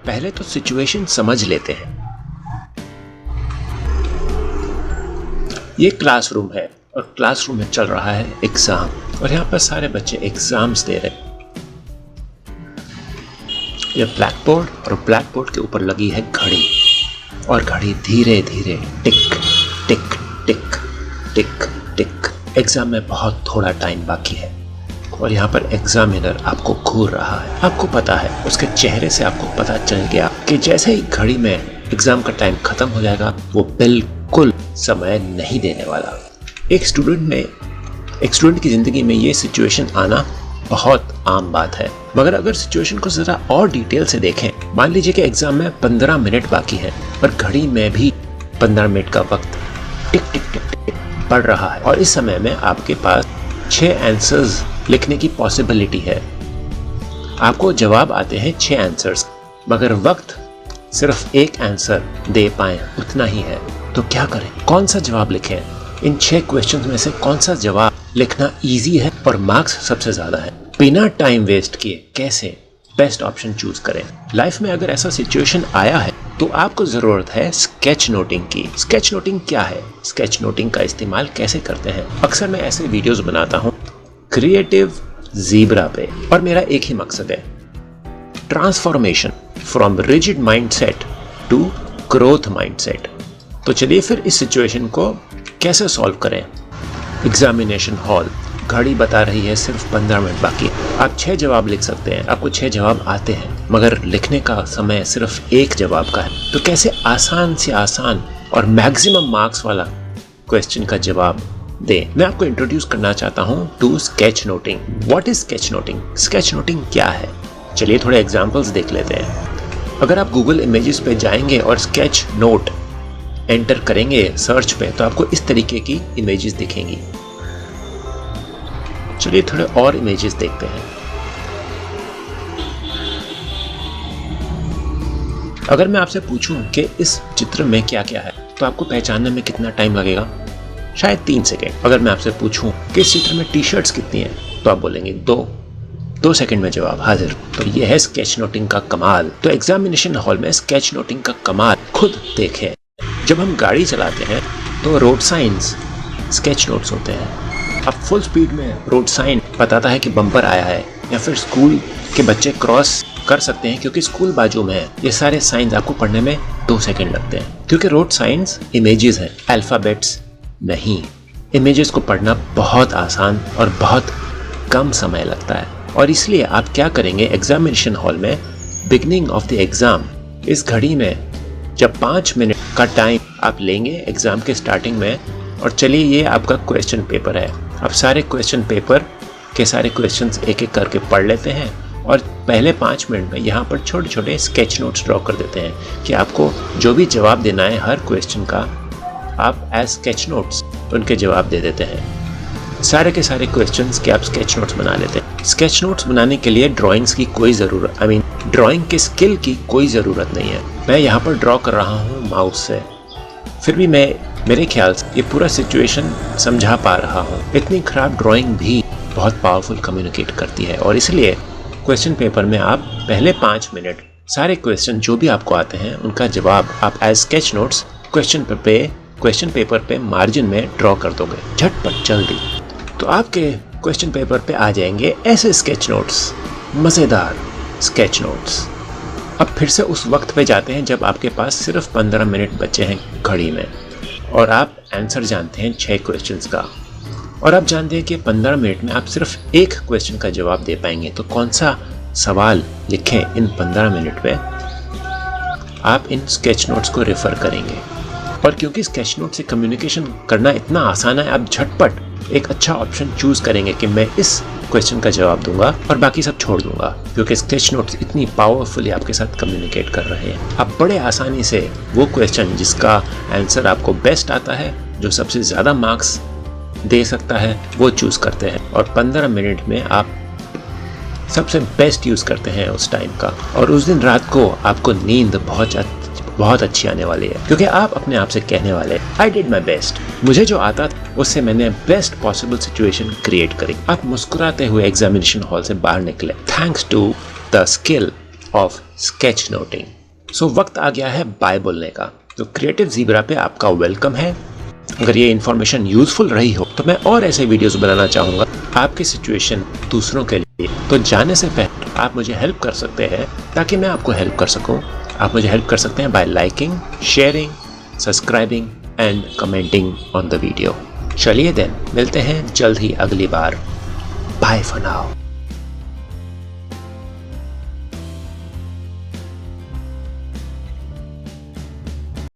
पहले तो सिचुएशन समझ लेते हैं। ये क्लासरूम है और क्लासरूम में चल रहा है एग्जाम और यहाँ पर सारे बच्चे एग्जाम्स दे रहे हैं। ये ब्लैक बोर्ड और ब्लैक बोर्ड के ऊपर लगी है घड़ी और घड़ी धीरे धीरे टिक टिक टिक टिक टिक। एग्जाम में बहुत थोड़ा टाइम बाकी है और यहाँ पर एग्जामिनर आपको घूर रहा है। आपको पता है, उसके चेहरे से आपको पता चल गया कि जैसे ही घड़ी में एग्जाम का टाइम खत्म हो जाएगा वो बिल्कुल समय नहीं देने वाला। एक स्टूडेंट की जिंदगी में ये सिचुएशन आना बहुत आम बात है, मगर अगर सिचुएशन को जरा और डिटेल से देखें, मान लीजिए कि एग्जाम में 15 मिनट बाकी है और घड़ी में भी 15 मिनट का वक्त टिक टिक टिक टिक बढ़ रहा है और इस समय में आपके पास 6 आंसर्स लिखने की पॉसिबिलिटी है। आपको जवाब आते हैं 6 आंसर्स, मगर वक्त सिर्फ एक आंसर दे पाए उतना ही है। तो क्या करें, कौन सा जवाब लिखें? इन 6 क्वेश्चंस में से कौन सा जवाब लिखना इजी है और मार्क्स सबसे ज्यादा है? बिना टाइम वेस्ट किए कैसे बेस्ट ऑप्शन चूज करें? लाइफ में अगर ऐसा सिचुएशन आया है तो आपको जरूरत है स्केच नोटिंग की। स्केच नोटिंग क्या है? स्केच नोटिंग का इस्तेमाल कैसे करते हैं? अक्सर मैं ऐसे वीडियोस बनाता हूँ क्रिएटिव ज़ीब्रा पे और मेरा एक ही मकसद है, transformation from rigid mindset to growth mindset. तो चलिए फिर इस सिचुएशन को कैसे सॉल्व करें। एग्जामिनेशन हॉल, घड़ी बता रही है सिर्फ 15 मिनट बाकी। आप 6 जवाब लिख सकते हैं, आपको 6 जवाब आते हैं, मगर लिखने का समय सिर्फ एक जवाब का है। तो कैसे आसान से आसान और मैक्सिमम मार्क्स वाला क्वेश्चन का जवाब दे? मैं आपको इंट्रोड्यूस करना चाहता हूं to sketch noting. What is sketch noting? Sketch noting क्या है? चलिए थोड़े एग्जांपल्स देख लेते हैं। अगर आप गूगल इमेजेस पे जाएंगे और स्केच नोट एंटर करेंगे सर्च पे तो आपको इस तरीके की इमेजेस दिखेंगी। चलिए थोड़े और इमेजेस देखते हैं। अगर मैं आपसे पूछूं कि इस चित्र में क्या क्या है तो आपको पहचानने में कितना टाइम लगेगा? शायद 3 सेकेंड। अगर मैं आपसे पूछूं कि इस चित्र में टी शर्ट्स कितनी हैं तो आप बोलेंगे 2 सेकेंड में जवाब हाजिर। तो यह है स्केच नोटिंग का कमाल। तो एग्जामिनेशन हॉल में स्केच नोटिंग का कमाल खुद देखें। जब हम गाड़ी चलाते हैं तो रोड साइंस स्केच नोट्स होते हैं। अब फुल स्पीड में रोड साइन बताता है कि बम्पर आया है, या फिर स्कूल के बच्चे क्रॉस कर सकते हैं क्योंकि स्कूल बाजू में है। ये सारे साइंस आपको पढ़ने में 2 सेकेंड लगते हैं, क्योंकि रोड साइंस इमेजेस हैं, अल्फाबेट्स नहीं। इमेजेस को पढ़ना बहुत आसान और बहुत कम समय लगता है, और इसलिए आप क्या करेंगे एग्जामिनेशन हॉल में बिगनिंग ऑफ द एग्जाम, इस घड़ी में जब 5 मिनट का टाइम आप लेंगे एग्जाम के स्टार्टिंग में, और चलिए ये आपका क्वेश्चन पेपर है। आप सारे क्वेश्चन पेपर के सारे क्वेश्चंस एक एक करके पढ़ लेते हैं और पहले 5 मिनट में यहाँ पर छोटे छोटे स्केच नोट्स ड्रॉ कर देते हैं कि आपको जो भी जवाब देना है हर क्वेश्चन का, आप एज स्केच नोट्स उनके जवाब दे देते हैं। सारे के सारे क्वेश्चंस के आप स्केच नोट्स बना लेते हैं। स्केच नोट्स बनाने के लिए ड्राइंग्स की कोई ज़रूरत, ड्राइंग के स्किल की कोई ज़रूरत नहीं है। मैं यहाँ पर ड्रॉ कर रहा हूँ माउस से, फिर भी मेरे ख्याल से ये पूरा सिचुएशन समझा पा रहा हूँ। इतनी खराब ड्राइंग भी बहुत पावरफुल कम्युनिकेट करती है, और इसलिए क्वेश्चन पेपर में आप पहले 5 मिनट सारे क्वेश्चन जो भी आपको आते हैं उनका जवाब आप as sketch notes question paper पे मार्जिन में ड्रॉ कर दोगे, झटपट जल्दी। तो आपके क्वेश्चन पेपर पे आ जाएंगे ऐसे स्केच नोट्स, मज़ेदार स्केच नोट्स। अब फिर से उस वक्त पे जाते हैं जब आपके पास सिर्फ 15 मिनट बचे हैं घड़ी में, और आप आंसर जानते हैं 6 क्वेश्चंस का, और आप जानते हैं कि 15 मिनट में आप सिर्फ एक क्वेश्चन का जवाब दे पाएंगे। तो कौन सा सवाल लिखें इन 15 मिनट में? आप इन स्केच नोट्स को रेफर करेंगे, और क्योंकि स्केच नोट से कम्युनिकेशन करना इतना आसान है, आप झटपट एक अच्छा ऑप्शन चूज करेंगे कि मैं इस क्वेश्चन का जवाब दूंगा और बाकी सब छोड़ दूंगा, क्योंकि स्केच नोट्स इतनी पावरफुली आपके साथ कम्युनिकेट कर रहे हैं। आप बड़े आसानी से वो क्वेश्चन जिसका आंसर आपको बेस्ट आता है, जो सबसे ज़्यादा मार्क्स दे सकता है, वो चूज़ करते हैं, और 15 मिनट में आप सबसे बेस्ट यूज़ करते हैं उस टाइम का। और उस दिन रात को आपको नींद बहुत अच्छी आने वाली है, क्योंकि आप अपने आप से कहने वाले आई डिड माई बेस्ट। मुझे जो आता था उससे मैंने बेस्ट पॉसिबल सिचुएशन क्रिएट करी। आप मुस्कुराते हुए एग्जामिनेशन हॉल से बाहर निकले, thanks to the skill of sketch noting. So वक्त आ गया है बाय बोलने का। तो क्रिएटिव ज़ीब्रा पे आपका वेलकम है। अगर ये इन्फॉर्मेशन यूजफुल रही हो तो मैं और ऐसे वीडियोस बनाना चाहूँगा आपकी सिचुएशन दूसरों के लिए। तो जाने से पहले आप मुझे हेल्प कर सकते हैं ताकि मैं आपको हेल्प कर सकूँ। आप मुझे हेल्प कर सकते हैं bye liking, sharing, subscribing and commenting on the video. चलिए देन मिलते हैं जल्द ही अगली बार। Bye for now.